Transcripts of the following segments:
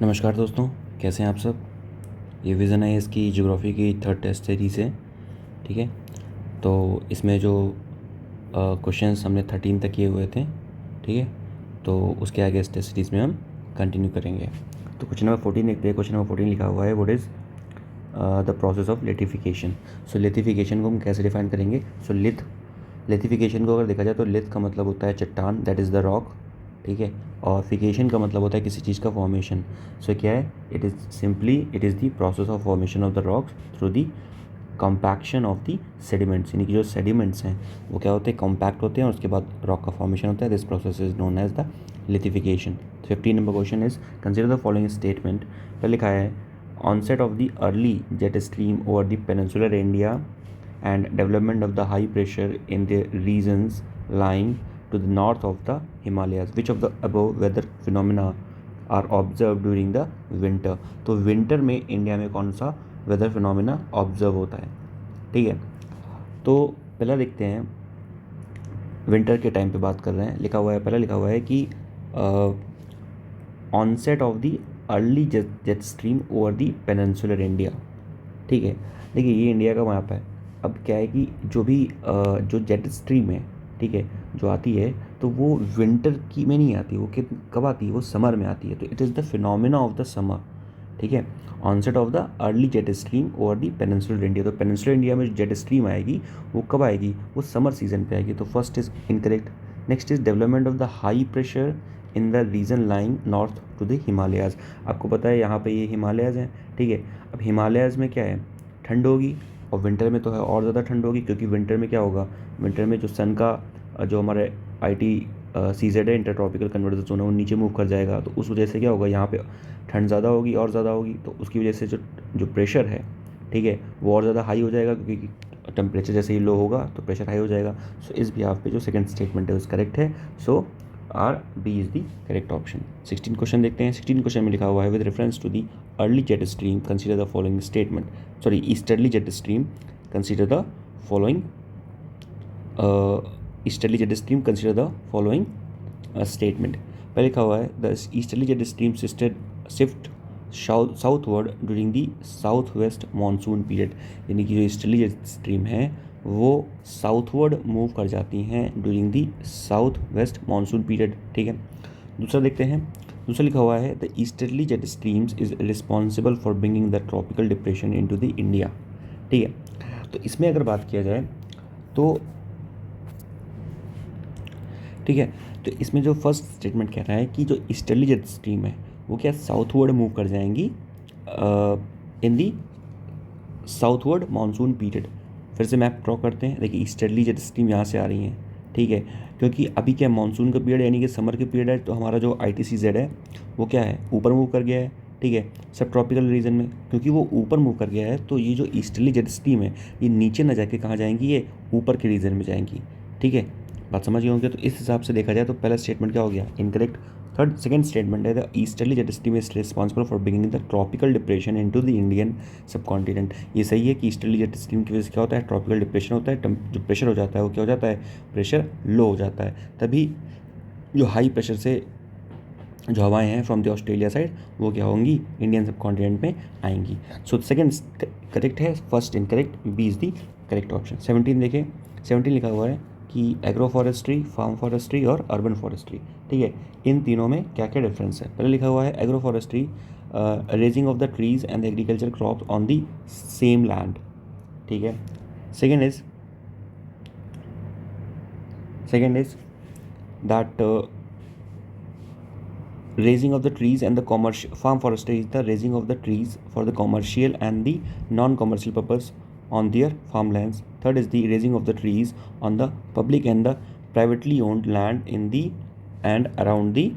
नमस्कार दोस्तों, कैसे हैं आप सब। ये विज़न है इसकी ज्योग्राफी की थर्ड टेस्ट सीरीज़ है। ठीक है, तो इसमें जो क्वेश्चंस हमने 13 तक किए हुए थे, ठीक है, तो उसके आगे इस टेस्ट सीरीज़ में हम कंटिन्यू करेंगे। तो क्वेश्चन नंबर 14 देखते हैं। क्वेश्चन नंबर 14 लिखा हुआ है, what is the process of lithification. So lithification को हम कैसे डिफाइन करेंगे। सो लिथिफिकेशन को अगर देखा जाए तो लिथ का मतलब होता है चट्टान, दैट इज़ द रॉक। ठीक है, और फिकेशन का मतलब होता है किसी चीज़ का फॉर्मेशन। सो क्या है, it is the process of formation of the rocks through the compaction of the sediments. यानी कि जो सेडिमेंट्स हैं वो क्या होते हैं, कॉम्पैक्ट होते हैं और उसके बाद रॉक का फॉर्मेशन होता है। This process is known as the lithification. 15 number question is consider the following statement. पहले लिखा है, onset of the early jet stream over the peninsular India and development of the high pressure in the regions lying to the north of the Himalayas. Which of the above weather phenomena are observed during the winter? तो winter में India में कौन सा weather phenomena observe होता है। ठीक है, तो पहला देखते हैं, विंटर के टाइम पे बात कर रहे हैं। लिखा हुआ है, पहला लिखा हुआ है कि onset of the early jet stream over the peninsular India. ठीक है, देखिए ये इंडिया का मैप है। अब क्या है कि जो भी जो जेट स्ट्रीम है, ठीक है, जो आती है तो वो विंटर की में नहीं आती, वो कब आती है, वो समर में आती है। तो it is the phenomena of the summer. ठीक है, onset of the early jet stream over the peninsular India. तो पेनिनसुलर इंडिया में जो जेट स्ट्रीम आएगी वो कब आएगी, वो समर सीजन पे आएगी। तो first is incorrect. Next is development of the high pressure in the region lying north to the Himalayas. आपको पता है यहाँ पे ये हिमालयाज़ हैं। ठीक है, अब हिमालयाज़ में क्या है, ठंड होगी, और विंटर में तो है और ज़्यादा ठंड होगी, क्योंकि विंटर में क्या होगा, विंटर में जो सन का जो हमारे CZ है, इंटर ट्रॉपिकल कन्वर्जेंस जोन है, वो नीचे मूव कर जाएगा। तो उस वजह से क्या होगा, यहाँ पे ठंड ज़्यादा होगी और ज़्यादा होगी। तो उसकी वजह से जो जो प्रेशर है, ठीक है, वो और ज़्यादा हाई हो जाएगा, क्योंकि टेम्परेचर जैसे ही लो होगा तो प्रेशर हाई हो जाएगा। सो इस बिहाफ पे जो सेकंड स्टेटमेंट है उस करेक्ट है। So B is the correct option. 16 question देखते हैं। 16 क्वेश्चन में लिखा हुआ है, with reference to the early jet stream consider the following statement. Sorry, easterly jet stream consider the following easterly jet stream consider the following statement. पहले लिखा हुआ है, the easterly jet stream shift southward during the south west monsoon period. यानी कि जो easterly jet stream है वो southward move कर जाती हैं during the south west monsoon period. ठीक है, दूसरा देखते हैं। दूसरा लिखा हुआ है, the easterly jet streams is responsible for bringing the tropical depression into the India. ठीक है, तो इसमें अगर बात किया जाए तो ठीक है, तो इसमें जो फर्स्ट स्टेटमेंट कह रहा है कि जो ईस्टर्ली जेट स्ट्रीम है वो क्या साउथवर्ड मूव कर जाएंगी इन दी साउथवर्ड मानसून पीरियड। फिर से मैप ड्रॉ करते हैं। देखिए ईस्टर्ली जेट स्ट्रीम यहाँ से आ रही हैं, ठीक है, क्योंकि अभी क्या मानसून का पीरियड यानी कि समर के पीरियड है। तो हमारा जो ITCZ है वो क्या है, ऊपर मूव कर गया है। ठीक है, सब ट्रॉपिकल रीजन में, क्योंकि वो ऊपर मूव कर गया है तो ये जो ईस्टर्ली जेट स्ट्रीम है ये नीचे ना जाके कहाँ जाएंगी, ये ऊपर के रीजन में जाएंगी। ठीक है, बात समझ गए होंगे। तो इस हिसाब से देखा जाए तो पहला स्टेटमेंट क्या हो गया, इनकरेक्ट। सेकंड स्टेटमेंट है, the easterly jet stream is responsible for bringing the tropical depression into the Indian subcontinent. ये सही है कि ईस्टर्ली जेट स्ट्रीम की वजह से क्या होता है, ट्रॉपिकल डिप्रेशन होता है। जो प्रेशर हो जाता है वो क्या हो जाता है, प्रेशर लो हो जाता है। तभी जो हाई प्रेशर से जो हवाएं हैं फ्रॉम द ऑस्ट्रेलिया साइड वो क्या होंगी, इंडियन सब कॉन्टिनेंट में आएंगी। सो सेकंड करेक्ट है, first incorrect, B is the correct option. 17 देखें। 17 लिखा हुआ है कि एग्रो फॉरेस्ट्री, फार्म फॉरेस्ट्री और अर्बन फॉरेस्ट्री। ठीक है, इन तीनों में क्या क्या डिफरेंस है। पहले लिखा हुआ है agro forestry, raising of the trees and the agriculture crops on the same land. ठीक है, second is that raising of the trees and the commercial farm forestry is the raising of the trees for the commercial and the non-commercial purpose on their farmlands. Third is the raising of the trees on the public and the privately owned land in the and around the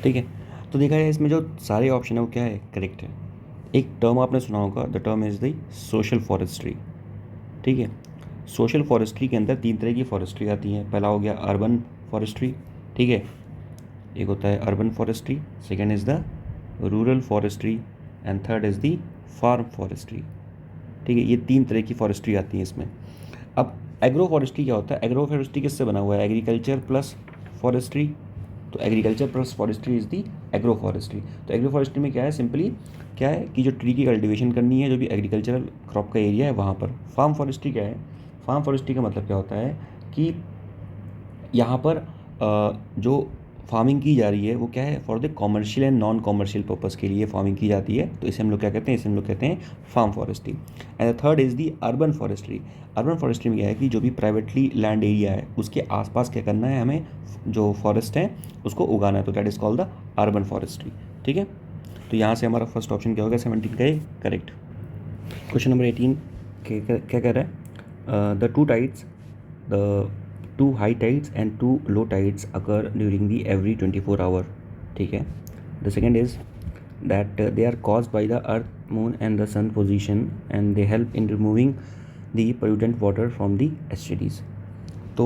ठीक है, तो देखा जाए इसमें जो सारे option है वो क्या है, करेक्ट है। एक टर्म आपने सुना होगा, the term is the social forestry. ठीक है, सोशल फॉरेस्ट्री के अंदर 3 तरह की फॉरेस्ट्री आती हैं। पहला हो गया अर्बन फॉरेस्ट्री, ठीक है, एक होता है urban forestry, second is the rural forestry and third is the farm forestry. ठीक है, ये 3 तरह की फॉरेस्ट्री आती हैं इसमें। अब एग्रो फॉरेस्ट्री क्या होता है, एग्रो फॉरेस्ट्री किससे बना हुआ है, एग्रीकल्चर प्लस फॉरेस्ट्री। तो agriculture plus forestry is the agro forestry. तो एग्रो फॉरेस्ट्री में क्या है, सिंपली क्या है कि जो ट्री की कल्टीवेशन करनी है, जो भी एग्रीकल्चरल क्रॉप का एरिया है वहाँ पर। फार्म फॉरेस्ट्री क्या है, फार्म फॉरेस्ट्री का मतलब क्या होता है कि यहाँ पर जो फार्मिंग की जा रही है वो क्या है, for the commercial and non commercial purpose के लिए फार्मिंग की जाती है, तो इसे हम लोग क्या कहते हैं, इसे हम लोग कहते हैं farm forestry. And the third is the urban forestry. Urban forestry में क्या है कि जो भी प्राइवेटली लैंड एरिया है उसके आसपास क्या करना है, हमें जो फॉरेस्ट है उसको उगाना है, तो that is called the urban forestry. ठीक है, तो यहाँ से हमारा फर्स्ट ऑप्शन क्या होगा, 17 का ये करेक्ट। क्वेश्चन नंबर 18 क्या कह रहा है, the two tides, the two high tides and two low tides occur during the every 24 hour. ठीक है, the second is that they are caused by the earth, moon and the sun position and they help in removing the pollutant water from the estuaries. तो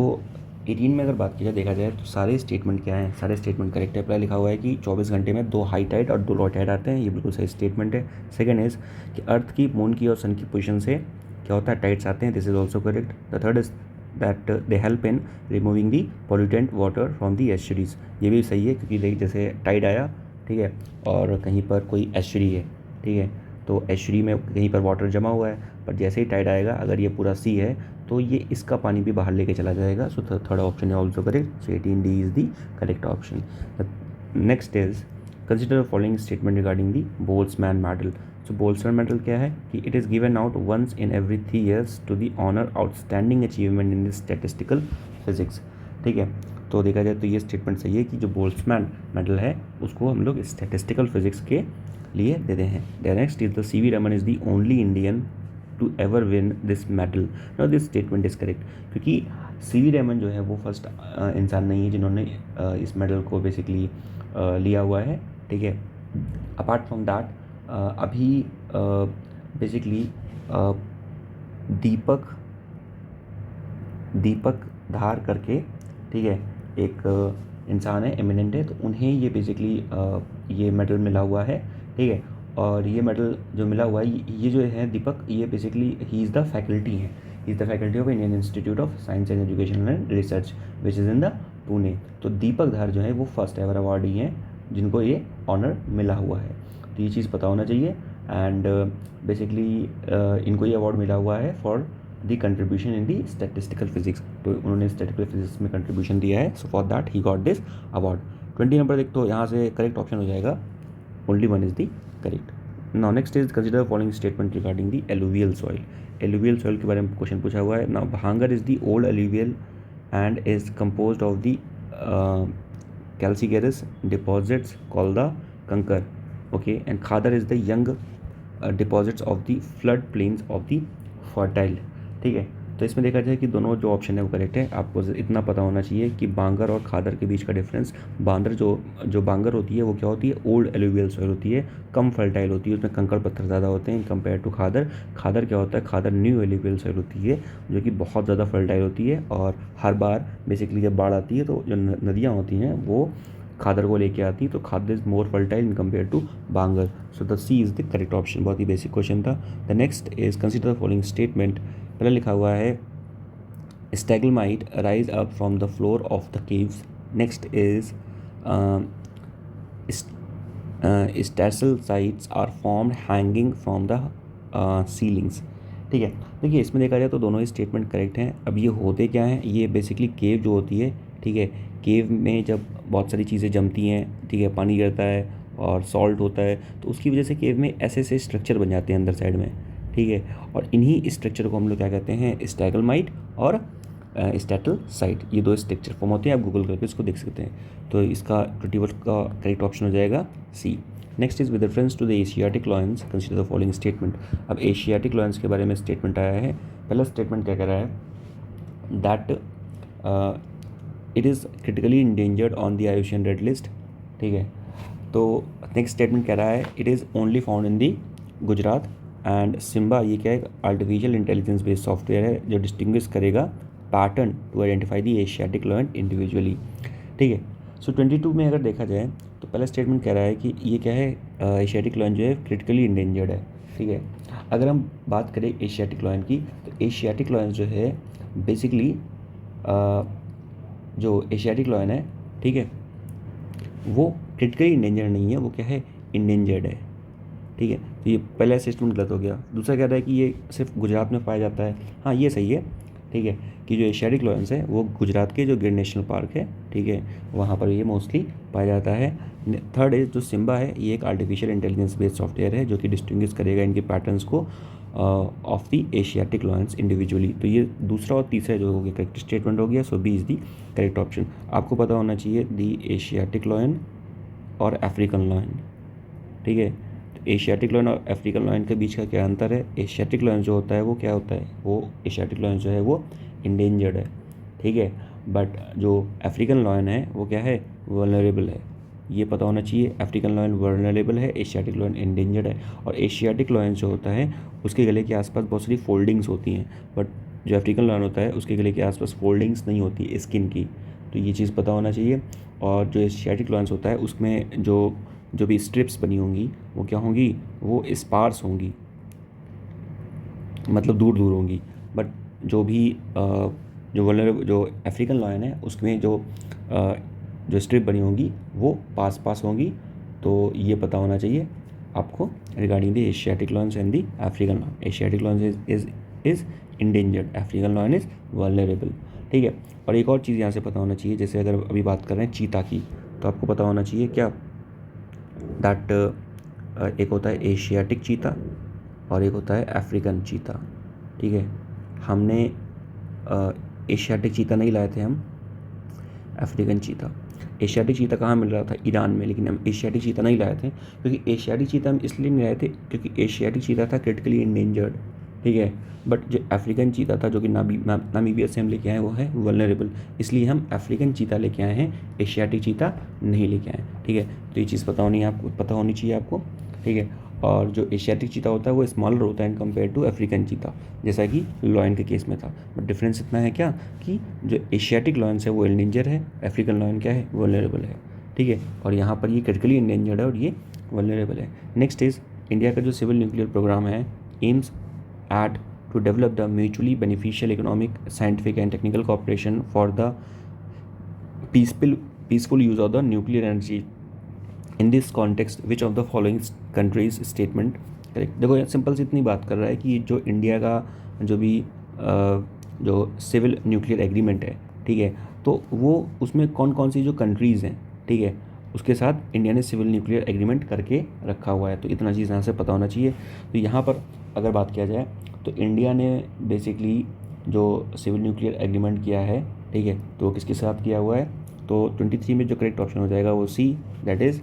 18 में अगर बात की जाए, देखा जाए तो सारे स्टेटमेंट क्या हैं, सारे स्टेटमेंट करेक्ट है। पहले लिखा हुआ है कि 24 घंटे में 2 हाई टाइड और 2 लो टाइड आते हैं, ये बिल्कुल सही स्टेटमेंट है। सेकंड इज़ कि अर्थ की, मून की और सन की पोजीशन से क्या होता है, टाइड्स आते हैं, this is also correct. The third is that they help in removing the pollutant water from the estuaries, ये भी सही है क्योंकि देख जैसे टाइड आया, ठीक है, और कहीं पर कोई एस्चुरी है, ठीक है, तो एस्चुरी में कहीं पर वाटर जमा हुआ है, पर जैसे ही टाइड आएगा, अगर ये पूरा सी है तो ये इसका पानी भी बाहर लेके चला जाएगा। सो थर्ड ऑप्शन है also correct. So 18D is the correct option. Next is consider following statement regarding the Boltzmann medal. So Boltzmann medal क्या है कि it is given out once in every 3 years to the honour outstanding achievement in the statistical physics. ठीक है, तो देखा जाए तो ये स्टेटमेंट सही है कि जो बोल्ट्जमैन मेडल है उसको हम लोग स्टैटिस्टिकल फिजिक्स के लिए देते हैं। The next is the CV Raman is the only Indian to ever win this medal. No this statement is correct, क्योंकि CV रमन जो है वो फर्स्ट इंसान नहीं है जिन्होंने इस मेडल को बेसिकली लिया हुआ है। ठीक है, अपार्ट फ्रॉम दैट अभी बेसिकली दीपक धार करके, ठीक है, एक इंसान है, एमिनेंट है, तो उन्हें ये बेसिकली ये मेडल मिला हुआ है। ठीक है, और ये मेडल जो मिला हुआ है, ये जो है दीपक, ये basically he is the faculty है, he is the faculty of Indian Institute of Science and Education and Research which is in the Pune. तो दीपक धार जो है वो फर्स्ट एवर अवार्डी हैं जिनको ये ऑनर मिला हुआ है, तो ये चीज़ पता होना चाहिए। एंड बेसिकली इनको ये अवार्ड मिला हुआ है for the contribution in the statistical physics, तो उन्होंने स्टैटिस्टिकल फिजिक्स में कंट्रीब्यूशन दिया है, so for that he got this award. 20 number देख, तो यहाँ से करेक्ट ऑप्शन हो जाएगा, only one is the correct. Now next is consider following statement regarding the alluvial soil. Alluvial soil के बारे में क्वेश्चन पूछा हुआ है। नाउ भांगर is the old alluvial and is composed of the calcareous deposits called the kankar, okay, and khadar is the young deposits of the flood plains of the fertile। ठीक है, तो इसमें देखा जाए कि दोनों जो ऑप्शन है वो करेक्ट है। आपको इतना पता होना चाहिए कि बांगर और खादर के बीच का डिफरेंस, बांदर जो बांगर होती है वो क्या होती है, ओल्ड एलुवियल सॉइल होती है, कम फर्टाइल होती है, उसमें कंकड़ पत्थर ज़्यादा होते हैं कंपेयर टू खादर। खादर क्या होता है, खादर न्यू एलुवियल सॉइल होती है जो कि बहुत ज़्यादा फर्टाइल होती है, और हर बार बेसिकली जब बाढ़ आती है तो जो नदियाँ होती हैं वो खादर को लेके आती, तो khadar is more fertile in compare to bangar. So the C is the correct option. बहुत ही बेसिक क्वेश्चन था। The next is consider the following statement. पहले लिखा हुआ है stalagmite rise up from the floor of the caves. Next is stalactites are formed hanging from the ceilings. ठीक है, देखिए इसमें देखा जाए तो दोनों ही स्टेटमेंट करेक्ट हैं। अब ये होते क्या हैं, ये बेसिकली केव जो होती है, ठीक है, केव में जब बहुत सारी चीज़ें जमती हैं, ठीक है, पानी गिरता है और सॉल्ट होता है, तो उसकी वजह से केव में ऐसे ऐसे स्ट्रक्चर बन जाते हैं अंदर साइड में। ठीक है, और इन्हीं स्ट्रक्चर को हम लोग क्या कहते हैं, स्टैगलमाइट और स्टैटलसाइट, ये दो स्ट्रक्चर फॉर्म होते हैं। आप गूगल करके इसको देख सकते हैं। तो इसका 21 का करेक्ट ऑप्शन हो जाएगा C। Next is with reference to the Asiatic lions consider the following statement. अब एशियाटिक लॉयंस के बारे में स्टेटमेंट आया है। पहला स्टेटमेंट क्या कह रहा है, that it is critically endangered on the IUCN red list. ठीक है, तो नेक्स्ट स्टेटमेंट कह रहा है it is only found in the Gujarat and Simba, ये क्या है, आर्टिफिशियल इंटेलिजेंस बेस्ड सॉफ्टवेयर है जो डिस्टिंग्विश करेगा pattern to identify the Asiatic lion individually. ठीक है, सो 22 में अगर देखा जाए तो पहला स्टेटमेंट कह रहा है कि ये क्या है, एशियाटिक लॉयन जो है क्रिटिकली इंडेंजर्ड है। ठीक है, अगर हम बात करें एशियाटिक लॉयन की, तो एशियाटिक लॉयन जो है बेसिकली जो एशियाटिक लॉयन है, ठीक है, वो क्रिटिकली इंडेंजर्ड नहीं है, वो क्या है, इंडेंजर्ड है। ठीक है, तो ये पहला स्टेटमेंट गलत हो गया। दूसरा कह रहा है कि ये सिर्फ गुजरात में पाया जाता है। हाँ, ये सही है। ठीक है, कि जो एशियाटिक लॉयंस है वो गुजरात के जो गिर नेशनल पार्क है, ठीक है, वहाँ पर ये मोस्टली पाया जाता है। थर्ड है जो सिम्बा है, ये एक आर्टिफिशियल इंटेलिजेंस बेस्ड सॉफ्टवेयर है जो कि डिस्टिंग्विश करेगा इनके पैटर्न्स को of the Asiatic lions individually. तो ये दूसरा और तीसरा जो हो गया करेक्ट स्टेटमेंट हो गया। So B is the correct option. आपको पता होना चाहिए दी एशियाटिक लॉयन और अफ्रीकन लॉयन। ठीक है, तो एशियाटिक लॉयन और अफ्रीकन लॉयन के बीच का क्या अंतर है? एशियाटिक लॉयन जो होता है वो क्या होता है, वो एशियाटिक लॉयन जो है वो इंडेंजर्ड है। ठीक है, बट जो अफ्रीकन लॉयन है वो क्या है, वल्नरेबल है। ये पता होना चाहिए, अफ्रीकन लॉयन वल्नरेबल है, एशियाटिक लॉयन इंडेंजर्ड है। और एशियाटिक लॉयन जो होता है उसके गले के आसपास बहुत सारी फोल्डिंग्स होती हैं, बट जो अफ्रीकन लॉयन होता है उसके गले के आसपास फोल्डिंग्स नहीं होती स्किन की। तो ये चीज़ पता होना चाहिए। और जो एशियाटिक लॉयंस होता है उसमें जो भी स्ट्रिप्स बनी होंगी वो क्या होंगी, वो स्पार्स होंगी, मतलब दूर दूर होंगी। बट जो भी जो अफ्रीकन लॉयन है उसमें जो स्ट्रिप बनी होंगी वो पास पास होंगी। तो ये पता होना चाहिए आपको regarding the Asiatic lions and the African lion. Asiatic lions is endangered, African lion is vulnerable. ठीक है, और एक और चीज़ यहाँ से पता होना चाहिए, जैसे अगर अभी बात कर रहे हैं चीता की, तो आपको पता होना चाहिए क्या, दैट एक होता है एशियाटिक चीता और एक होता है अफ्रीकन चीता। ठीक है, हमने एशियाटिक चीता नहीं लाए थे, हम अफ्रीकन चीता। एशियाटिक चीता कहाँ मिल रहा था, ईरान में, लेकिन हम एशियाटिक चीता नहीं लाए थे क्योंकि एशियाटिक चीता हम इसलिए नहीं लाए थे क्योंकि एशियाटिक चीता था क्रिटिकली इंडेंजर्ड। ठीक है, बट जो अफ्रीकन चीता था जो कि नामीबिया से हम लेके आए वो है वल्नरेबल, इसलिए हम अफ्रीकन चीता लेके आए हैं, एशियाटिक चीता नहीं लेके आए। ठीक है, तो ये चीज़ पता होनी चाहिए आपको। ठीक है, और जो एशियाटिक चीता होता है वो स्मॉलर होता है इन कम्पेयर टू अफ्रीकन चीता, जैसा कि लॉयन के केस में था। बट डिफरेंस इतना है क्या कि जो एशियाटिक लॉयंस है वो इंडेंजर है, अफ्रीकन लॉयन क्या है, वल्नरेबल है। ठीक है, और यहाँ पर ये क्रिटिकली इंडेंजर्ड है और ये वल्नरेबल है। नेक्स्ट इज़ इंडिया का जो सिविल न्यूक्लियर प्रोग्राम है aims at to develop the mutually beneficial economic, scientific and technical cooperation for the peaceful use of the nuclear energy. In this context, which of the following countries statement correct? देखो यार, simple सी इतनी बात कर रहा है कि जो India का जो भी जो सिविल न्यूक्लियर एग्रीमेंट है, ठीक है, तो वो उसमें कौन कौन सी जो कंट्रीज़ हैं, ठीक है, उसके साथ इंडिया ने सिविल न्यूक्लियर एग्रीमेंट करके रखा हुआ है। तो इतना चीज़ यहाँ से पता होना चाहिए। तो यहाँ पर अगर बात किया जाए तो इंडिया ने बेसिकली जो सिविल न्यूक्लियर एग्रीमेंट किया है, ठीक है, तो किसके साथ किया हुआ है, तो 23 में जो करेक्ट ऑप्शन हो जाएगा वो सी, दैट इज़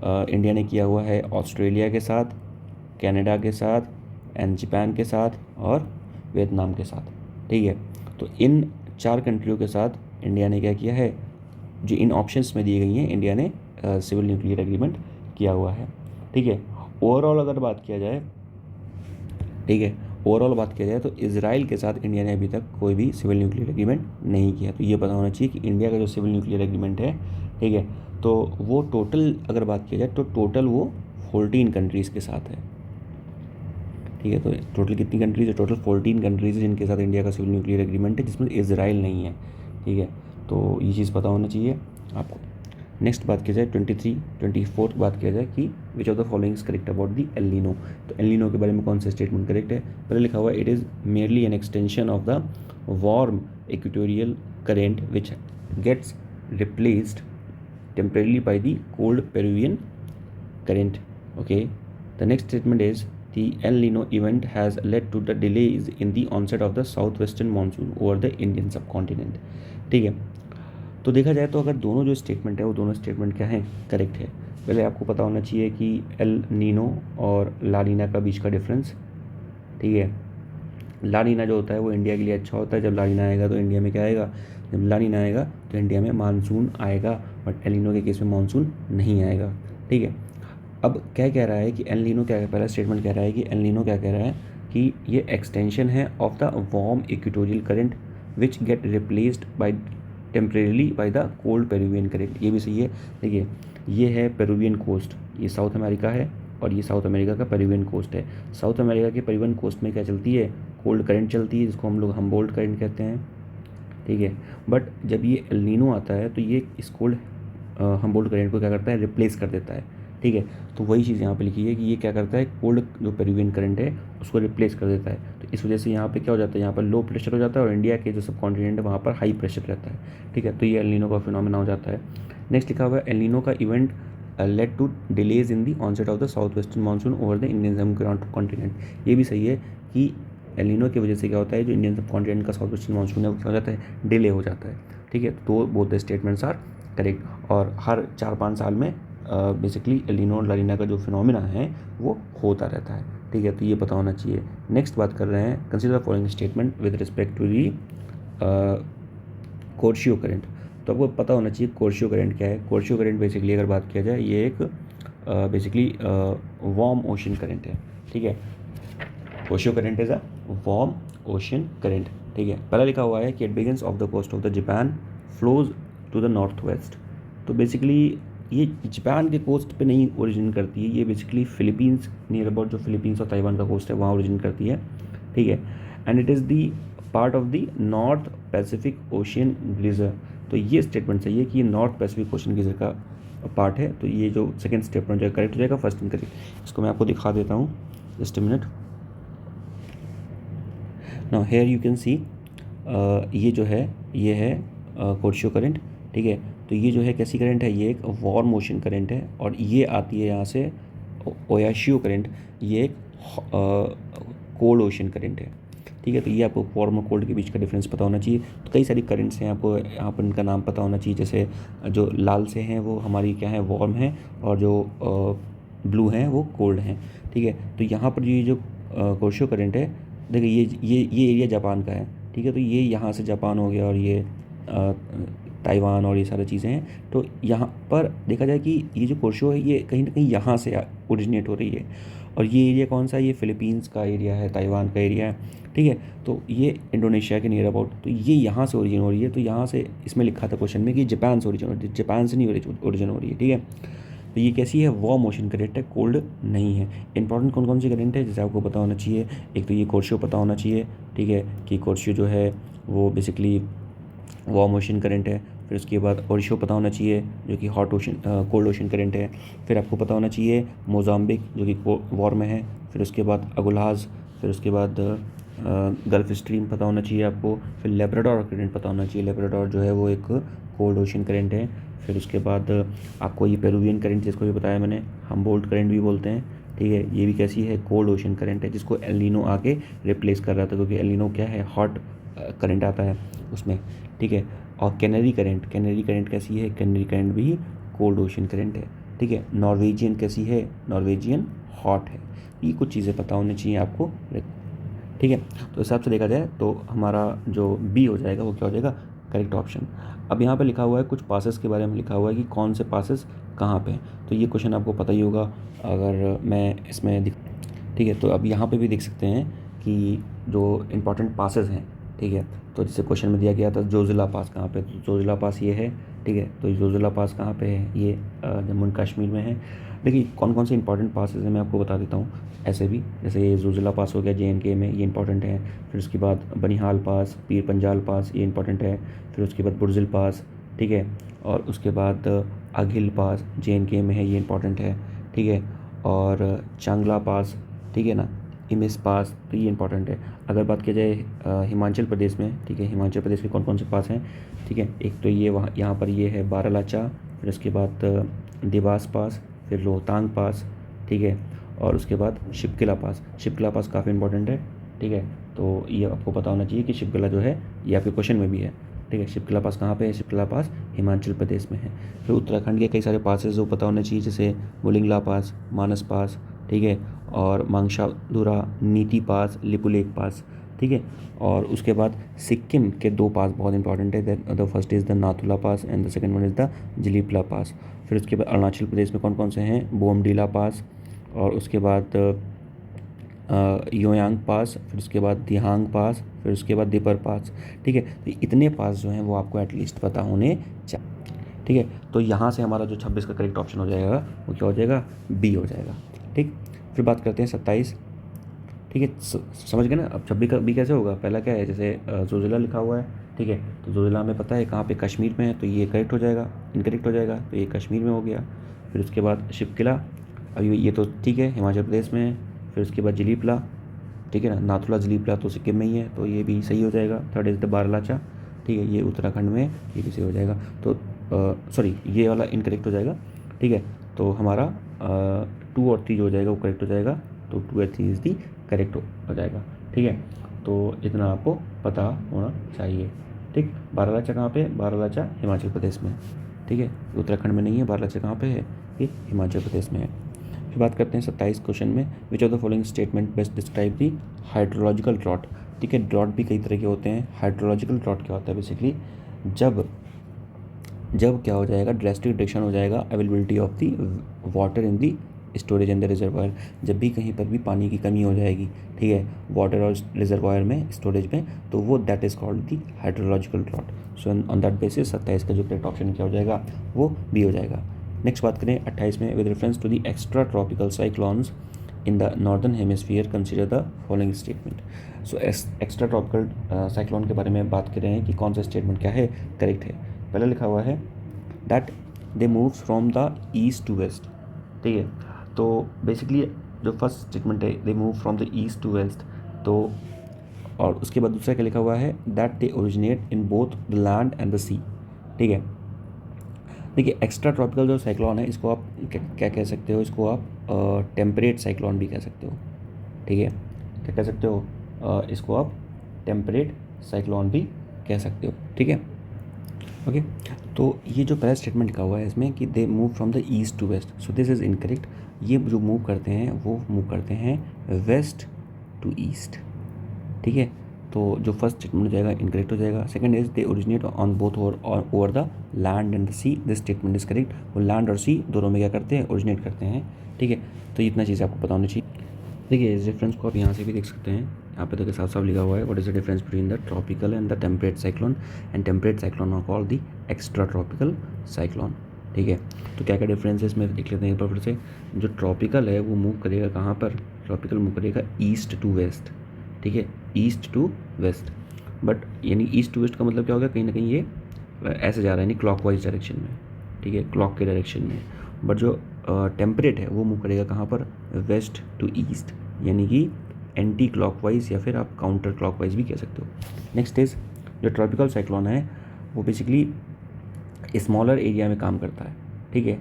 इंडिया ने किया हुआ है ऑस्ट्रेलिया के साथ, कनाडा के साथ एंड जापान के साथ और वियतनाम के साथ। ठीक है, तो इन 4 कंट्रियों के साथ इंडिया ने क्या किया है, जो इन ऑप्शंस में दी गई हैं, इंडिया ने सिविल न्यूक्लियर एग्रीमेंट किया हुआ है। ठीक है, ओवरऑल अगर बात किया जाए, ठीक है, ओवरऑल बात किया जाए तो इजराइल के साथ इंडिया ने अभी तक कोई भी सिविल न्यूक्लियर एग्रीमेंट नहीं किया। तो ये पता होना चाहिए कि इंडिया का जो सिविल न्यूक्लियर एग्रीमेंट है, ठीक है, तो वो टोटल अगर बात किया जाए तो टोटल वो 14 कंट्रीज़ के साथ है। ठीक है, तो टोटल कितनी कंट्रीज़ है, टोटल 14 कंट्रीज़ है जिनके साथ इंडिया का सिविल न्यूक्लियर एग्रीमेंट है, जिसमें इजराइल नहीं है। ठीक है, तो ये चीज़ पता होना चाहिए आपको। नेक्स्ट बात की जाए 24th बात किया जाए कि विच of the following is correct about the El Nino. तो एल नीनो के बारे में कौन सा स्टेटमेंट करेक्ट है? पहले लिखा हुआ है it is merely an extension of the warm equatorial current which gets replaced temporarily by the cold Peruvian current. Okay, the next statement is the El Nino event has led to the delays in the onset of the southwestern monsoon over the Indian subcontinent. ठीक है, तो देखा जाए तो अगर दोनों जो statement है वो दोनों स्टेटमेंट क्या हैं, करेक्ट है। पहले आपको पता होना चाहिए कि एल नीनो और ला नीना का बीच का डिफरेंस। ठीक है, ला नीना जो होता है वो इंडिया के लिए अच्छा होता है, जब ला नीना आएगा तो इंडिया में क्या आएगा, जब ला नीना आएगा तो इंडिया में मानसून आएगा, बट एल नीनो के केस में मानसून नहीं आएगा। ठीक है, अब क्या कह रहा है कि एल नीनो क्या है, पहला स्टेटमेंट कह रहा है कि एल नीनो क्या कह रहा है कि ये एक्सटेंशन है of the warm equatorial current which get replaced by temporarily by the cold Peruvian current. ये भी सही है। देखिए, ये है पेरुवियन कोस्ट, ये साउथ अमेरिका है और ये साउथ अमेरिका का पेरुवियन कोस्ट है। साउथ अमेरिका के पेरुवियन कोस्ट में क्या चलती है, कोल्ड करंट चलती है, जिसको हम लोग हम्बोल्ट करंट कहते हैं। ठीक है, बट जब ये एल नीनो आता है तो ये इस कोल्ड हमबोल्ट करेंट को क्या करता है, रिप्लेस कर देता है। ठीक है, तो वही चीज़ यहाँ पे लिखी है कि ये क्या करता है, कोल्ड जो पेरुवियन करंट है उसको रिप्लेस कर देता है। तो इस वजह से यहाँ पे क्या हो जाता है, यहाँ पर लो प्रेशर हो जाता है और इंडिया के जो सब कॉन्टिनेंट है वहाँ पर हाई प्रेशर रहता है। ठीक है, तो ये एल नीनो का फिनोमेना हो जाता है। नेक्स्ट लिखा हुआ है, एल नीनो का event led to delays in the onset of the south western monsoon over the Indian subcontinent. ये भी सही है कि एल नीनो की वजह से क्या होता है, जो इंडियन सब कॉन्टिनेंट का साउथ वेस्टर्न मानसून है वो क्या हो जाता है, डिले हो जाता है। ठीक है, तो both the statements are correct. और हर 4-5 साल में बेसिकली एल नीनो और ला नीना का जो फिनोमिना है वो होता रहता है। ठीक है, तो ये पता होना चाहिए। नेक्स्ट बात कर रहे हैं, consider following statement with respect to the Kuroshio current. तो आपको पता होना चाहिए कोर्शियो करंट क्या है। कोर्शियो करंट बेसिकली अगर बात किया जाए, ये एक बेसिकली वार्म ओशन करंट है। ठीक है, Kuroshio current is a warm ocean current. ठीक है, पहला लिखा हुआ है कि it begins off the coast of the Japan, flows to the north west. तो बेसिकली ये जापान के कोस्ट पे नहीं ओरिजिन करती है, ये बेसिकली फिलीपींस नियर अबाउट, जो फिलीपींस और ताइवान का कोस्ट है वहाँ ओरिजिन करती है। ठीक है, and it is the part of the North Pacific ocean glacier. तो ये स्टेटमेंट सही है कि ये नॉर्थ पैसिफिक ओशियन ग्लेशियर का पार्ट है। तो ये जो सेकंड स्टेटमेंट जो करेक्ट हो जाएगा, फर्स्ट इनकरेक्ट। इसको मैं आपको दिखा देता हूँ, just a minute. Now here you can see, ये जो है ये है कोर्शियो करंट। ठीक है, तो ये जो है कैसी करंट है, ये एक वार्म ओशन करंट है। और ये आती है यहाँ से ओयाशियो करंट, ये एक कोल्ड ओशन करंट है। ठीक है, तो ये आपको वार्म और कोल्ड के बीच का डिफरेंस पता होना चाहिए। तो कई सारी करंट्स हैं, आपको यहाँ पर इनका नाम पता होना चाहिए। जैसे जो लाल से हैं वो हमारी क्या है, वार्म है, और जो ब्लू हैं वो कोल्ड हैं। ठीक है, तो यहाँ पर ये जो कोर्शियो करंट है, देखिए ये एरिया जापान का है। ठीक है, तो ये यहाँ से जापान हो गया और ये ताइवान और ये सारी चीज़ें हैं। तो यहाँ पर देखा जाए कि ये जो कोर्शियो है ये कहीं ना कहीं यहाँ से ओरिजिनेट हो रही है। और ये एरिया कौन सा है, ये फिलीपींस का एरिया है, ताइवान का एरिया है। ठीक है, तो ये इंडोनेशिया के नियर अबाउट, तो ये यहाँ से ओरिजिन हो रही है। तो यहाँ से इसमें लिखा था क्वेश्चन में कि जापान से ओरिजिन हो रही है, जापान से नहीं ओरिजिन हो रही है। ठीक है, तो ये कैसी है, वार्म ओशन करंट है, कोल्ड नहीं है। इंपॉर्टेंट कौन कौन सी करंट है जैसे आपको पता होना चाहिए, एक तो ये कोर्शियो पता होना चाहिए। ठीक है, कि कोर्शियो जो है वो बेसिकली वार्म ओशन करंट है। फिर उसके बाद ओरिशो पता होना चाहिए जो कि hot ocean cold ocean current है। फिर आपको पता होना चाहिए मोजाम्बिक जो कि वार्म है। फिर उसके बाद अगुलहाज, फिर उसके बाद गल्फ स्ट्रीम पता होना चाहिए आपको। फिर लेब्राडोर करंट पता होना चाहिए, लेब्राडोर जो है वो एक कोल्ड ओशन करंट है। फिर उसके बाद आपको ये पेरुवियन करंट जिसको भी बताया मैंने, हमबोल्ट करंट भी बोलते हैं। ठीक है, ये भी कैसी है, कोल्ड ओशन करंट है, जिसको एल नीनो आके रिप्लेस कर रहा था, क्योंकि एल नीनो क्या है, हॉट करंट आता है उसमें। ठीक है, और कैनरी करंट कैसी है, कैनरी करंट भी कोल्ड ओशन करंट है। ठीक है, नॉर्वेजियन कैसी है, नॉर्वेजियन हॉट है। ये कुछ चीज़ें पता होनी चाहिए आपको। ठीक है, तो हिसाब से देखा जाए तो हमारा जो बी हो जाएगा वो क्या हो जाएगा, करेक्ट ऑप्शन। अब यहाँ पे लिखा हुआ है कुछ पासेस के बारे में लिखा हुआ है कि कौन से पासेस कहाँ पे हैं। तो ये क्वेश्चन आपको पता ही होगा अगर मैं इसमें ठीक है, तो अब यहाँ पे भी देख सकते हैं कि जो इम्पोर्टेंट पासेस हैं। ठीक है, तो जैसे क्वेश्चन में दिया गया था जोजिला पास कहाँ पे, तो जोजिला पास ये है। ठीक है, तो जोजिला पास कहाँ पे है, ये जम्मू एंड कश्मीर में है। देखिए कौन कौन से इंपॉर्टेंट पासेस हैं मैं आपको बता देता हूँ ऐसे भी। जैसे ये जोजिला पास हो गया JNK में, ये इंपॉर्टेंट है। फिर उसके बाद बनिहाल पास, पीर पंजाल पास, ये इंपॉर्टेंट है। फिर उसके बाद बुर्जिल पास। ठीक है, और उसके बाद अघिल पास JNK में है, ये इंपॉर्टेंट है। ठीक है, और चांगला पास, ठीक है ना, इमिस पास, तो ये इंपॉर्टेंट है। अगर बात की जाए हिमाचल प्रदेश में, ठीक है, हिमाचल प्रदेश के कौन कौन से पास हैं। ठीक है, एक तो ये वहाँ यहाँ पर ये है बारालाचा, फिर उसके बाद देवास पास, फिर रोहतांग पास। ठीक है, और उसके बाद शिपकिला पास काफ़ी इंपॉर्टेंट है। ठीक है, तो ये आपको पता होना चाहिए कि शिपकिला जो है ये आपके क्वेश्चन में भी है। ठीक है, शिपकिला पास कहाँ पे है, शिपकिला पास हिमाचल प्रदेश में है। फिर उत्तराखंड के कई सारे पासेस जो पता होने चाहिए, जैसे बुलिंगला पास, मानस पास। ठीक है, और मांगशाधुरा, नीति पास, लिपुलेख पास। ठीक है, और उसके बाद सिक्किम के 2 पास बहुत इंपॉर्टेंट है। The first is the Nathula pass and the second one is the Jelepla pass. फिर उसके बाद अरुणाचल प्रदेश में कौन कौन से हैं, बोमडीला पास, और उसके बाद योयांग पास, फिर उसके बाद दिहांग पास, फिर उसके बाद दिपर पास। ठीक है, तो इतने पास जो हैं वो आपको एटलीस्ट पता होने चाहिए। ठीक है, तो यहाँ से हमारा जो 26 का करेक्ट ऑप्शन हो जाएगा वो क्या हो जाएगा, बी हो जाएगा। ठीक, फिर बात करते हैं 27। ठीक है, समझ गए ना। अब जब भी कैसे होगा, पहला क्या है, जैसे जोजिला लिखा हुआ है, ठीक है, तो जोजिला हमें पता है कहाँ पे, कश्मीर में है, तो ये करेक्ट हो जाएगा, इनकरेक्ट हो जाएगा, तो ये कश्मीर में हो गया। फिर उसके बाद शिवकिला, अभी ये तो ठीक है, हिमाचल प्रदेश में है। फिर उसके बाद जलीपला, ठीक है ना, नाथुला जलीपला तो सिक्किम में ही है, तो ये भी सही हो जाएगा। थर्ड इज़ द बारलाचा, ठीक है, ये उत्तराखंड में है, ये भी सही हो जाएगा। तो सॉरी, ये वाला इनकरेक्ट हो जाएगा, ठीक है। तो हमारा 2 और 3 जो हो जाएगा वो करेक्ट हो जाएगा, तो 2 और 3 इज़ दी करेक्ट हो जाएगा, ठीक है। तो इतना आपको पता होना चाहिए, ठीक। बारालाचा कहाँ पे है? बारालाचा हिमाचल प्रदेश में, ठीक है, उत्तराखंड में नहीं है। बारालाचा कहाँ पे है? ये हिमाचल प्रदेश में है। फिर बात करते हैं 27 क्वेश्चन में, which of the following statement best describe the hydrological drought, ठीक है। ड्रॉट भी कई तरह के होते हैं। हाइड्रोलॉजिकल ड्रॉट क्या होता है बेसिकली, जब जब क्या हो जाएगा, ड्रेस्टिक रिडक्शन हो जाएगा availability of the water in the storage and the reservoir, जब भी कहीं पर भी पानी की कमी हो जाएगी, ठीक है, वाटर और रिजर्वायर में, स्टोरेज में, तो वो that is called the hydrological drought. So on that basis 27 का जो करेक्ट ऑप्शन क्या हो जाएगा, वो बी हो जाएगा। नेक्स्ट बात करें 28 में, with reference to the extra tropical cyclones in the northern hemisphere consider the following statement. So extra tropical cyclone के बारे में बात कर रहे हैं कि कौन सा स्टेटमेंट क्या है, करेक्ट है। पहले लिखा हुआ है that they move from the east to west, ठीक है। तो बेसिकली जो फर्स्ट स्टेटमेंट है, they move from the east to west, तो और उसके बाद दूसरा क्या लिखा हुआ है, that they originate in both the land and the sea, ठीक है। देखिए, एक्स्ट्रा ट्रॉपिकल जो साइक्लोन है, इसको आप क्या कह सकते हो, इसको आप टेम्परेट साइक्लोन भी कह सकते हो, ठीक है। क्या कह सकते हो, इसको आप टेम्परेट साइक्लोन भी कह सकते हो, ठीक है, ओके। तो ये जो पहला स्टेटमेंट लिखा हुआ है इसमें कि they move from the east to west, so this is incorrect. ये जो मूव करते हैं वो मूव करते हैं वेस्ट टू ईस्ट, ठीक है। तो जो फर्स्ट स्टेटमेंट हो जाएगा इनकरेक्ट हो जाएगा। Second is they originate on both over the land and the sea, this statement is correct. वो लैंड और सी दोनों में क्या करते हैं, ओरिजिनेट करते हैं, ठीक है। तो इतना चीज़ आपको पता होनी चाहिए। देखिए, इस डिफरेंस को आप यहाँ से भी देख सकते हैं, यहाँ पे देखिए साफ साफ लिखा हुआ है, what is the difference between the tropical and the temperate cyclone, and temperate cyclone are called the extra tropical cyclone, ठीक है। तो क्या क्या डिफरेंस है इसमें देख लेते हैं एक बार फिर से। जो ट्रॉपिकल है वो मूव करेगा कहाँ पर, ट्रॉपिकल मूव करेगा ईस्ट टू वेस्ट, ठीक है, ईस्ट टू वेस्ट। बट यानी ईस्ट टू वेस्ट का मतलब क्या होगा, कहीं ना कहीं ये ऐसे जा रहा है, यानी क्लॉकवाइज डायरेक्शन में, ठीक है, क्लॉक के डायरेक्शन में। बट जो टेम्परेट है वो मूव करेगा कहाँ पर, वेस्ट टू ईस्ट, यानी कि एंटी क्लॉकवाइज या फिर आप काउंटर क्लॉकवाइज भी कह सकते हो। नेक्स्ट इज जो ट्रॉपिकल साइक्लोन है वो बेसिकली स्मॉलर एरिया में काम करता है, ठीक है।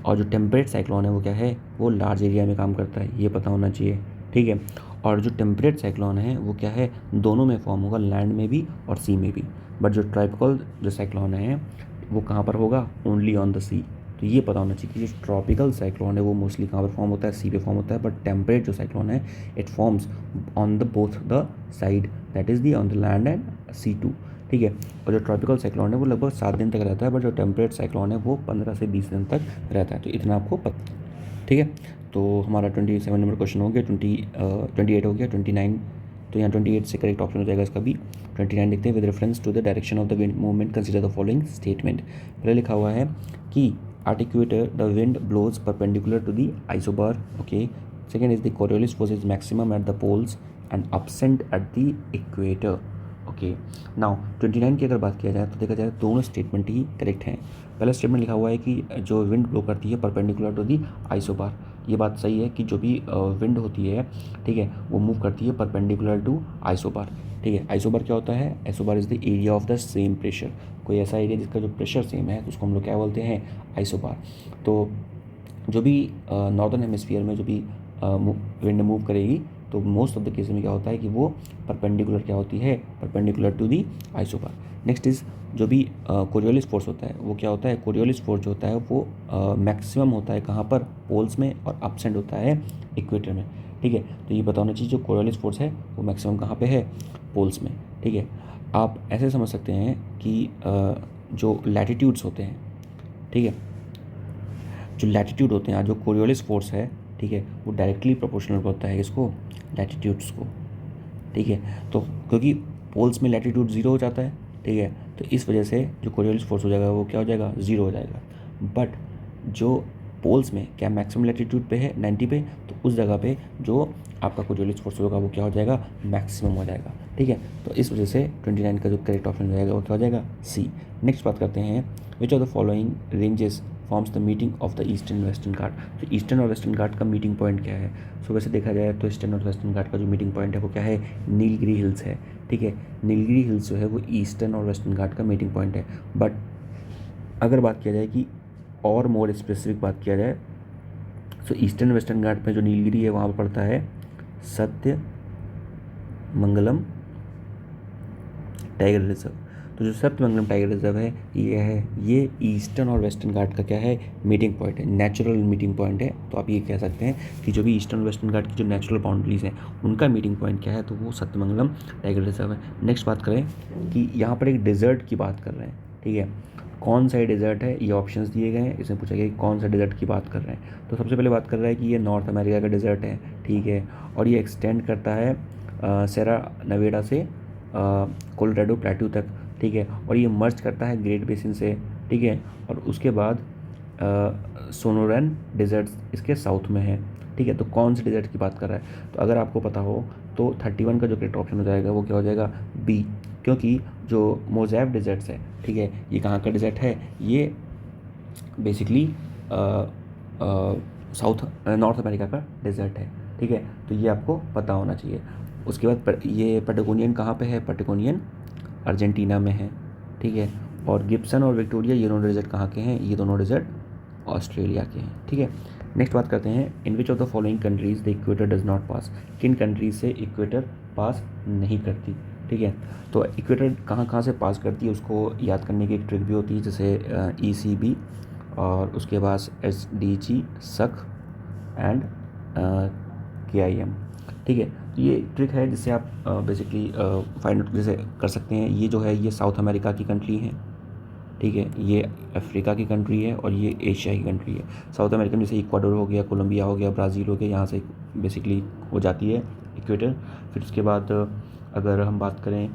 और जो टेम्परेट साइक्लोन है वो क्या है, वो लार्ज एरिया में काम करता है, ये पता होना चाहिए, ठीक है। और जो टेम्परेट साइक्लोन है वो क्या है, दोनों में फॉर्म होगा, लैंड में भी और सी में भी। बट जो ट्रॉपिकल जो साइक्लोन है वो कहाँ पर होगा, ओनली ऑन द सी। तो ये पता होना चाहिए कि जो ट्रॉपिकल साइक्लोन है वो मोस्टली कहाँ पर फॉर्म होता है, सी पे फॉर्म होता है। बट टेम्परेट जो साइक्लोन है it forms on the both the side, that is the on the land and sea too, ठीक है। और जो ट्रॉपिकल साइक्लोन है वो लगभग 7 दिन तक रहता है, बट जो टेम्परेट साइक्लोन है वो 15 से 20 दिन तक रहता है। तो इतना आपको पता, ठीक है। तो हमारा 27 नंबर क्वेश्चन हो गया, 28 हो गया, 29, तो यहाँ 28 से करेक्ट ऑप्शन हो जाएगा इसका भी। 29 देखते हैं, with reference to the direction of the wind movement consider the following statement. पहले लिखा हुआ है कि at equator the wind blows perpendicular to the isobar, okay. Second is the Coriolis force is maximum at the poles and absent at the equator, okay. Now 29 की अगर बात किया जाए तो देखा जाए दोनों स्टेटमेंट ही करेक्ट हैं। पहला स्टेटमेंट लिखा हुआ है कि जो विंड ब्लो करती है परपेंडिकुलर टू दी आइसोबार, ये बात सही है कि जो भी विंड होती है, ठीक है, वो मूव करती है परपेंडिकुलर टू आइसोबार, ठीक है। आइसोबार क्या होता है, isobar is the area of the same pressure, कोई ऐसा एरिया जिसका जो प्रेशर सेम है तो उसको हम लोग क्या बोलते हैं, आइसोबार। तो जो भी नॉर्दर्न हेमिस्फीयर में जो भी विंड मूव करेगी तो मोस्ट ऑफ द केस में क्या होता है कि वो परपेंडिकुलर क्या होती है, perpendicular to the isobar. Next is जो भी कोरियोलिस फोर्स होता है वो क्या होता है, कोरियोलिस फोर्स जो होता है वो मैक्सिमम होता है कहाँ पर, पोल्स में, और एब्सेंट होता है इक्वेटर में, ठीक है। तो ये बताना चाहिए जो कोरियोलिस फोर्स है वो मैक्सिमम कहाँ पे है, पोल्स में, ठीक है। आप ऐसे समझ सकते हैं कि जो लैटिट्यूड्स होते हैं, ठीक है, जो लैटिट्यूड होते हैं, जो कोरियोलिस फोर्स है, ठीक है, वो डायरेक्टली प्रोपोर्शनल होता है इसको, लैटिट्यूड्स को, ठीक है। तो क्योंकि पोल्स में लैटिट्यूड 0 हो जाता है, ठीक है, तो इस वजह से जो कोरियोलिस फोर्स हो जाएगा वो क्या हो जाएगा, 0 हो जाएगा। बट जो पोल्स में क्या मैक्सिमम लैटिट्यूड पे है 90 पे, तो उस जगह पे जो आपका कोरियोलिस फोर्स होगा वो क्या हो जाएगा, मैक्सिमम हो जाएगा। ठीक है, तो इस वजह से 29 का जो करेक्ट ऑप्शन हो जाएगा वो क्या हो जाएगा, सी। नेक्स्ट बात करते हैं, which of the following ranges forms the meeting of the eastern western ghat. तो ईस्टर्न और वेस्टर्न घाट का मीटिंग पॉइंट क्या है? सो वैसे देखा जाए तो ईस्टर्न और वेस्टर्न घाट का जो मीटिंग पॉइंट है वो क्या है, नीलगिरी हिल्स है। ठीक है, नीलगिरी हिल्स जो है वो ईस्टर्न और वेस्टर्न घाट का मीटिंग पॉइंट है। बट अगर बात किया जाए कि और मोर स्पेसिफिक बात किया जाए, सो ईस्टर्न वेस्टर्न घाट में जो नीलगिरी है वहाँ पर पड़ता है सत्य मंगलम टाइगर रिजर्व। तो जो सत्यमंगलम टाइगर रिजर्व है ये ईस्टर्न और वेस्टर्न घाट का क्या है, मीटिंग पॉइंट है, नेचुरल मीटिंग पॉइंट है। तो आप ये कह सकते हैं कि जो भी ईस्टर्न वेस्टर्न घाट की जो नेचुरल बाउंड्रीज हैं उनका मीटिंग पॉइंट क्या है, तो वो सत्यमंगलम टाइगर रिजर्व है। नेक्स्ट बात करें कि यहाँ पर एक डिज़र्ट की बात कर रहे हैं। ठीक है, कौन सा डेजर्ट है, ये ऑप्शंस दिए गए हैं, इसमें पूछा गया कि कौन सा डेजर्ट की बात कर रहे हैं। तो सबसे पहले बात कर रहा है कि ये नॉर्थ अमेरिका का डेजर्ट है। ठीक है, और ये एक्सटेंड करता है सेरा नवेडा से कोलोराडो प्लेट्यू तक। ठीक है, और ये मर्ज करता है ग्रेट बेसिन से। ठीक है, और उसके बाद सोनोरन डेजर्ट इसके साउथ में है। ठीक है, तो कौन से डेजर्ट की बात कर रहा है, तो अगर आपको पता हो तो 31 का जो करेक्ट ऑप्शन हो जाएगा वो क्या हो जाएगा, बी। क्योंकि जो मोज़ेव डेजर्ट्स है, ठीक है, ये कहाँ का डेजर्ट है, ये बेसिकली साउथ नॉर्थ अमेरिका का डेजर्ट है। ठीक है, तो ये आपको पता होना चाहिए। उसके बाद ये पैटागोनियन कहाँ पे है, पैटागोनियन अर्जेंटीना में है। ठीक है, और गिब्सन और विक्टोरिया ये दोनों डेजर्ट कहाँ के हैं, ये दोनों डेजर्ट ऑस्ट्रेलिया के हैं। ठीक है, नेक्स्ट बात करते हैं, in which of the following countries the equator does not pass. किन कंट्रीज से इक्वेटर पास नहीं करती। ठीक है, तो इक्वेटर कहाँ कहाँ से पास करती है उसको याद करने की एक ट्रिक भी होती है, जैसे ECB और उसके बाद SDG, सख एंड KIM। ठीक है, तो ये ट्रिक है जिससे आप बेसिकली फाइंड आउट जैसे कर सकते हैं। ये जो है ये साउथ अमेरिका की कंट्री है। ठीक है, ये अफ्रीका की कंट्री है और ये एशिया की कंट्री है। साउथ अमेरिकन जैसे इक्वाडोर हो गया, कोलंबिया हो गया, ब्राज़ील हो गया, यहाँ से बेसिकली हो जाती है इक्वेटर। फिर उसके बाद अगर हम बात करें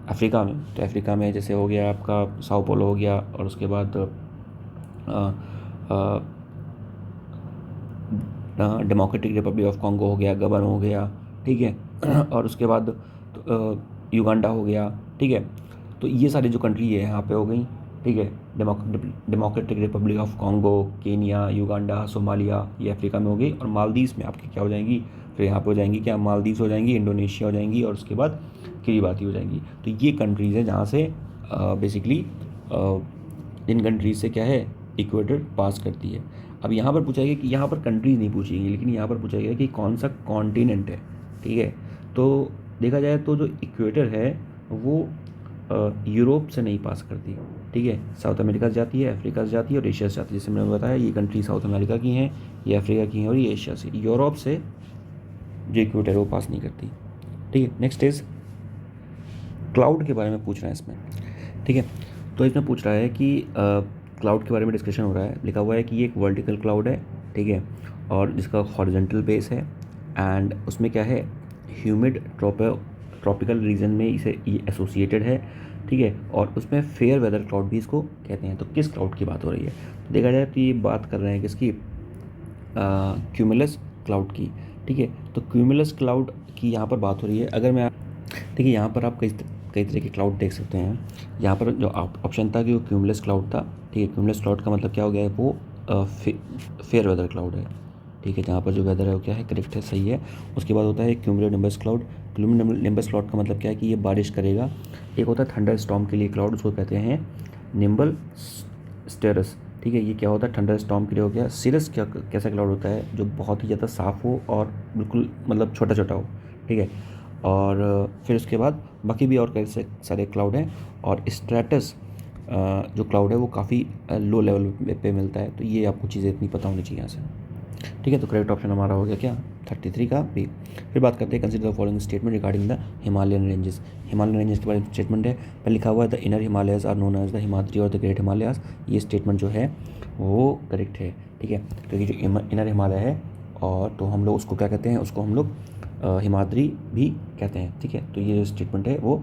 अफ्रीका में, तो अफ्रीका में जैसे हो गया आपका साओ पोलो हो गया, और उसके बाद डेमोक्रेटिक रिपब्लिक ऑफ कॉन्गो हो गया, गबन हो गया। ठीक है, और उसके बाद युगांडा हो गया। ठीक है, तो ये सारी जो कंट्री है यहाँ पे हो गई। ठीक है, democratic Republic of Congo, Kenya, Uganda, Somalia, ये अफ्रीका में हो गई। और मालदीव्स में आपकी क्या हो जाएंगी, फिर यहाँ पे हो जाएंगी क्या, मालदीव्स हो जाएंगी, इंडोनेशिया हो जाएंगी, और उसके बाद किरीबाती हो जाएंगी। तो ये कंट्रीज़ हैं जहाँ से बेसिकली इन कंट्रीज़ से क्या है, इक्वेटर पास करती है। अब यहाँ पर पूछा गया कि यहाँ पर कंट्रीज़ नहीं पूछी गई, लेकिन यहाँ पर पूछा गया कि कौन सा कॉन्टिनेंट है। ठीक है, तो देखा जाए तो जो इक्वेटर है वो यूरोप से नहीं पास करती। ठीक है, साउथ अमेरिका से जाती है, अफ्रीका से जाती है और एशिया से जाती है। जैसे मैंने बताया ये कंट्री साउथ अमेरिका की हैं, ये अफ्रीका की हैं और ये एशिया से, यूरोप से जो इक्वेटर है वो पास नहीं करती। ठीक है, नेक्स्ट इज क्लाउड के बारे में पूछ रहे हैं इसमें। ठीक है, तो इसमें पूछ रहा है कि क्लाउड के बारे में डिस्कशन हो रहा है। लिखा हुआ है कि ये एक वर्टिकल क्लाउड है। ठीक है, और जिसका हॉरिजॉन्टल बेस है, एंड उसमें क्या है, ह्यूमिड ट्रॉपिकल रीजन में इसे ये एसोसिएटेड है। ठीक है, और उसमें फेयर वेदर क्लाउड भी इसको कहते हैं। तो किस क्लाउड की बात हो रही है, देखा जाए तो ये बात कर रहे हैं किसकी, क्यूमुलस क्लाउड की। ठीक है, तो क्यूमुलस क्लाउड की यहाँ पर बात हो रही है। अगर मैं ठीक है, यहाँ पर आप कई तरह के क्लाउड देख सकते हैं। यहाँ पर जो ऑप्शन था कि वो क्यूमुलस क्लाउड था। ठीक है, क्यूमुलस क्लाउड का मतलब क्या हो गया है, वो फेयर वेदर क्लाउड है। ठीक है, जहाँ पर जो वेदर है वो क्या है, करेक्ट है, सही है। उसके बाद होता है क्यूमुलोनिम्बस क्लाउड। क्यूमुलोनिम्बस क्लाउड का मतलब क्या है कि ये बारिश करेगा। एक होता है थंडर स्टॉर्म के लिए क्लाउड, उसको कहते हैं निम्बल स्टेरस। ठीक है, ये क्या होता है, थंडर स्टॉर्म के लिए हो गया। सिरस क्या कैसा क्लाउड होता है, जो बहुत ही ज़्यादा साफ़ हो और बिल्कुल मतलब छोटा छोटा हो। ठीक है, और फिर उसके बाद बाकी भी और कैसे सारे क्लाउड हैं। और स्ट्रेटस जो क्लाउड है वो काफ़ी लो लेवल पे मिलता है। तो ये आपको चीज़ें इतनी पता होनी चाहिए यहाँ से। ठीक है, तो करेक्ट ऑप्शन हमारा हो गया क्या, 33 का बी। फिर बात करते हैं consider the following statement regarding the Himalayan ranges. Himalayan ranges के बारे में स्टेटमेंट है। पहले लिखा हुआ है the inner Himalayas are known as the Himadri और द ग्रेट हिमालयाज। ये स्टेटमेंट जो है वो करेक्ट है। ठीक है, क्योंकि जो इनर हिमालय है और तो हम लोग उसको क्या कहते हैं, उसको हम लोग हिमाद्री भी कहते हैं। ठीक है, तो ये जो स्टेटमेंट है वो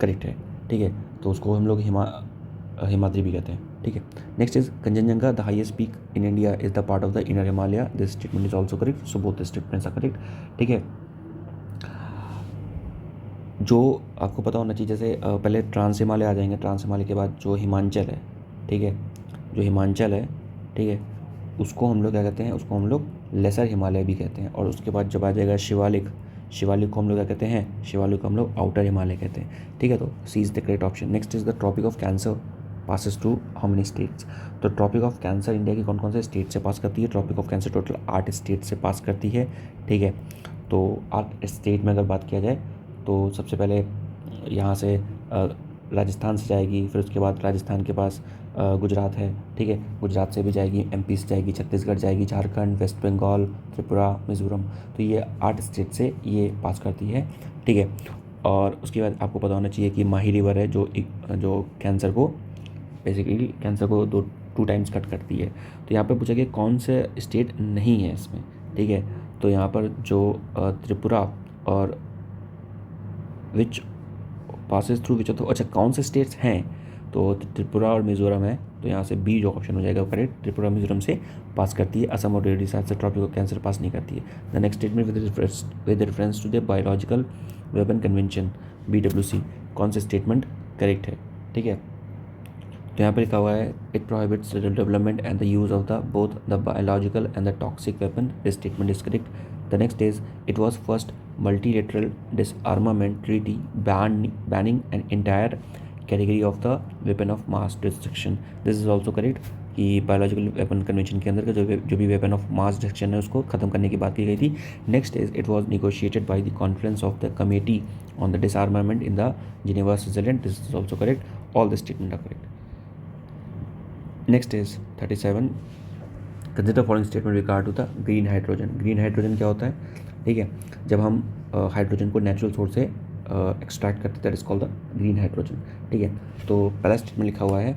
करेक्ट है। ठीक है, तो उसको हम लोग हिमाद्री भी कहते हैं। ठीक है। Next is Kanchenjunga the highest peak in India is the part of the inner Himalaya, this statement is also correct, so both statements are correct. ठीक है, जो आपको पता होना चाहिए, जैसे पहले ट्रांस हिमालय आ जाएंगे, ट्रांस हिमालय के बाद जो हिमाचल है, ठीक है, जो हिमाचल है, ठीक है, उसको हम लोग क्या कहते हैं, उसको हम लोग लेसर हिमालय भी कहते हैं। और उसके बाद जब आ जाएगा शिवालिक, शिवालिक को हम लोग क्या कहते हैं, शिवालिक को हम लोग आउटर हिमालय कहते हैं। ठीक है, तो C is the correct option. Next is the tropic of cancer passes through how many states. तो ट्रॉपिक ऑफ कैंसर इंडिया की कौन कौन से स्टेट से पास करती है? Tropic of cancer total 8 state से पास करती है। ठीक है, तो 8 स्टेट में अगर बात किया जाए तो सबसे पहले यहाँ से राजस्थान से जाएगी, फिर उसके बाद राजस्थान के पास गुजरात है। ठीक है, गुजरात से भी जाएगी, एमपी से जाएगी, छत्तीसगढ़ जाएगी, झारखंड, वेस्ट बंगाल, त्रिपुरा, मिज़ोरम। तो ये 8 स्टेट से ये पास करती है। ठीक है, और उसके बाद आपको पता होना चाहिए कि माही रिवर है जो कैंसर को बेसिकली कैंसर को 2 टाइम्स कट करती है। तो यहाँ पर पूछा गया कौन से स्टेट नहीं है इसमें। ठीक है, तो यहाँ पर जो त्रिपुरा और विच पासिस थ्रू विच, तो अच्छा कौन से स्टेट्स हैं, तो त्रिपुरा और मिज़ोरम है, तो यहाँ से बी जो ऑप्शन हो जाएगा करेक्ट, त्रिपुरा मिज़ोरम से पास करती है। असम और ओडिशा से ट्रॉपिक ऑफ कैंसर पास नहीं करती है। The next statement with reference to the biological weapon convention BWC, कौन से स्टेटमेंट करेक्ट है? ठीक है, तो यहाँ पर लिखा हुआ है it prohibits the development and the use of the both the biological and the toxic weapon, this statement is correct. The next is it was first multilateral disarmament treaty banning an entire category of the weapon of mass destruction, this is also correct कि biological weapon convention के अंदर का जो भी weapon of mass destruction है उसको ख़त्म करने की बात की गई थी। Next is it was negotiated by the conference of the committee on the disarmament in the Geneva Switzerland, this is also correct, all the statement are correct. Next is 37 consider following statement regard to the green hydrogen. Green hydrogen क्या होता है? ठीक है, जब हम hydrogen को natural source से extract करते हैं, that is called the green hydrogen. ठीक है, तो पहला स्टेटमेंट लिखा हुआ है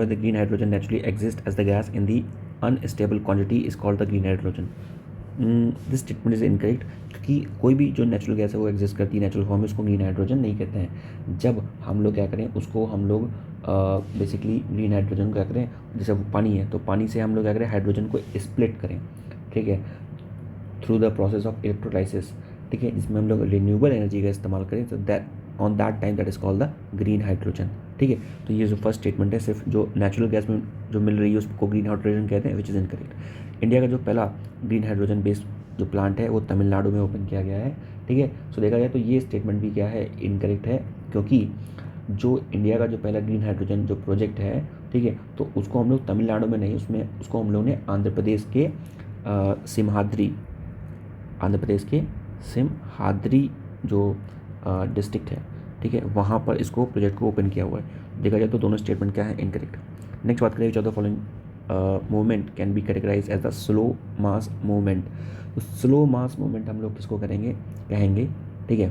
the green hydrogen naturally exist as the gas in the unstable quantity is called the green hydrogen. This statement is incorrect, क्योंकि कोई भी जो नेचुरल गैस है वो एग्जिस्ट करती है नेचुरल फॉर्म में, उसको ग्रीन हाइड्रोजन नहीं कहते हैं। जब हम लोग क्या करें, उसको हम लोग बेसिकली ग्रीन हाइड्रोजन को क्या करें, जैसे वो पानी है तो पानी से हम लोग क्या करें, हाइड्रोजन को स्प्लिट करें, ठीक है, through the process of electrolysis. ठीक है, जिसमें हम लोग रिन्यूएबल एनर्जी का इस्तेमाल करें, तो that on that time that is called the green hydrogen. ठीक है, तो ये जो फर्स्ट स्टेटमेंट है सिर्फ जो नेचुरल गैस में जो मिल रही है उसको ग्रीन हाइड्रोजन कहते हैं, विच इज़ इनकरेक्ट। इंडिया का जो पहला ग्रीन हाइड्रोजन बेस्ड जो प्लांट है वो तमिलनाडु में ओपन किया गया है। ठीक है, सो देखा जाए तो ये स्टेटमेंट भी क्या है, इनकरेक्ट है, क्योंकि जो इंडिया का जो पहला ग्रीन हाइड्रोजन जो प्रोजेक्ट है, ठीक है, तो उसको हम लोग तमिलनाडु में नहीं, उसको हम लोगों ने आंध्र प्रदेश के सिमहाद्री जो डिस्ट्रिक्ट है, ठीक है, वहाँ पर इसको प्रोजेक्ट को ओपन किया हुआ है। देखा जाए तो दोनों स्टेटमेंट क्या है, इनकरेक्ट। नेक्स्ट बात करें, which of the following movement can be categorise as the slow mass movement. तो स्लो मास मूवमेंट हम लोग किसको कहेंगे, ठीक है,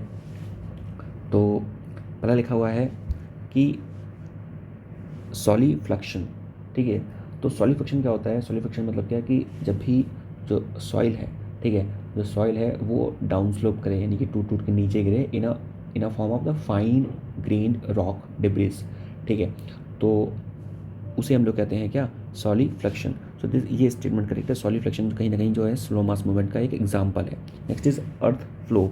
तो पहला लिखा हुआ है कि सॉलिफ्लक्शन। ठीक है, तो सॉलिफ्लक्शन क्या होता है? सॉलिफ्लक्शन मतलब क्या है कि जब भी जो सॉइल है, ठीक है, जो सॉइल है वो डाउन स्लोप करे, यानी कि टूट के नीचे गिरे in a form of the fine grained rock debris. ठीक है, तो उसे हम लोग कहते हैं क्या, सॉलिफ्लक्शन। सो दिस ये स्टेटमेंट करेक्ट है, सॉलिफ्लक्शन कहीं ना कहीं जो है स्लो मास मूवमेंट का एक एग्जाम्पल है। Next is earth flow.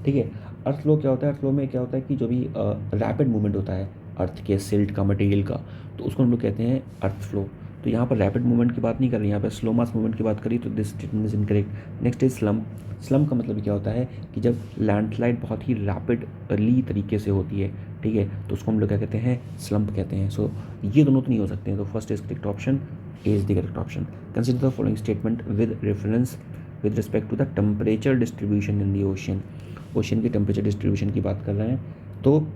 ठीक है, अर्थ फ्लो क्या होता है? अर्थ फ्लो में क्या होता है कि जो भी रैपिड मूवमेंट होता है अर्थ के सिल्ट का, मटेरियल का, तो उसको हम लोग कहते हैं अर्थ फ्लो। तो यहाँ पर रैपिड मूवमेंट की बात नहीं कर रही, यहाँ पर स्लो मास मूवमेंट की बात करी, तो this statement is incorrect. Next is slump. Slump का मतलब क्या होता है कि जब लैंडस्लाइड बहुत ही रैपिडली तरीके से होती है, ठीक है, तो उसको हम लोग क्या कहते हैं, स्लम्प कहते हैं। सो ये दोनों तो नहीं हो सकते हैं, तो first is correct option, A is the correct option. Consider the following statement with reference with respect to the temperature distribution in the ocean. Ocean की टेम्परेचर डिस्ट्रीब्यूशन की बात कर रहे हैं, तो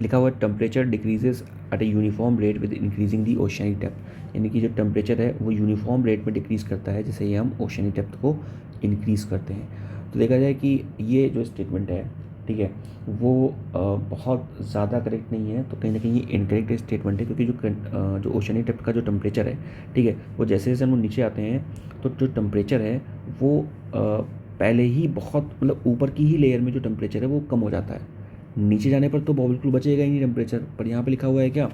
लिखा हुआ temperature decreases at a uniform rate with increasing the oceanic depth, यानी कि जो टेम्परेचर है वो यूनिफॉर्म रेट में डिक्रीज़ करता है जैसे ही हम ओशियनिक डेप्थ को इंक्रीज़ करते हैं। तो देखा जाए कि ये जो स्टेटमेंट है, ठीक है, वो बहुत ज़्यादा करेक्ट नहीं है, तो कहीं ना कहीं ये इनकरेक्ट स्टेटमेंट है, क्योंकि जो ओशियनिक डेप्थ का जो टेम्परेचर है, ठीक है, वो जैसे जैसे हम नीचे आते हैं तो जो टेम्परेचर है वो पहले ही बहुत मतलब ऊपर की ही लेयर में जो टेम्परेचर है वो कम हो जाता है, नीचे जाने पर तो बिल्कुल बचेगा ही नहीं टेम्परेचर, पर यहाँ पे लिखा हुआ है क्या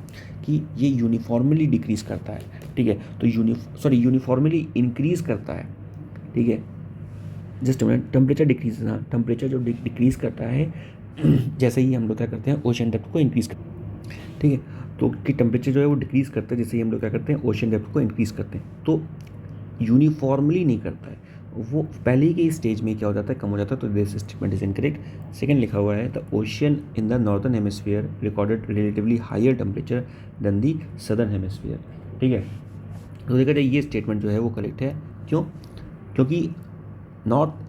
कि ये यूनिफॉर्मली डिक्रीज़ करता है, ठीक है। तो यूनिफॉर्मली इंक्रीज़ करता है, ठीक है। जस्ट टेम्परेचर डिक्रीज, हाँ टेम्परेचर जो डिक्रीज़ करता है जैसे ही हम लोग क्या करते हैं ओशन डेप्थ को इंक्रीज़ करते हैं, ठीक है। तो कि टेम्परेचर जो है वो डिक्रीज़ करता है जैसे ही हम लोग क्या करते हैं ओशन डेप्थ को इंक्रीज़ करते हैं। तो यूनिफॉर्मली नहीं करता है, वो पहले ही के स्टेज में क्या हो जाता है, कम हो जाता है। तो this statement is incorrect. Second लिखा हुआ है the ocean in the northern hemisphere recorded relatively higher temperature than the southern hemisphere, ठीक है। तो देखा जाए ये स्टेटमेंट जो है वो करेक्ट है। क्यों? क्योंकि नॉर्थ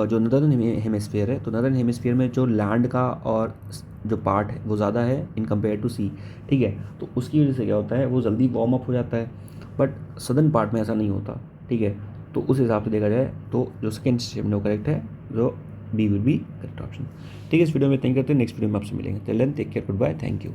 जो नदर्न हेमिस्फीयर है, तो नदर्न हेमिस्फीयर में जो लैंड का और जो पार्ट है वो ज़्यादा है इन कंपेयर टू सी, ठीक है। तो उसकी वजह से क्या होता है, वो जल्दी वार्म अप हो जाता है, बट सदर्न पार्ट में ऐसा नहीं होता, ठीक है। तो उस हिसाब से देखा जाए तो जो सेकेंड स्टेटमेंट वो करेक्ट है, जो B will be correct option, ठीक है। इस वीडियो में थैंक करते हैं, नेक्स्ट वीडियो में आपसे मिलेंगे। Till then take care, good bye, thank you.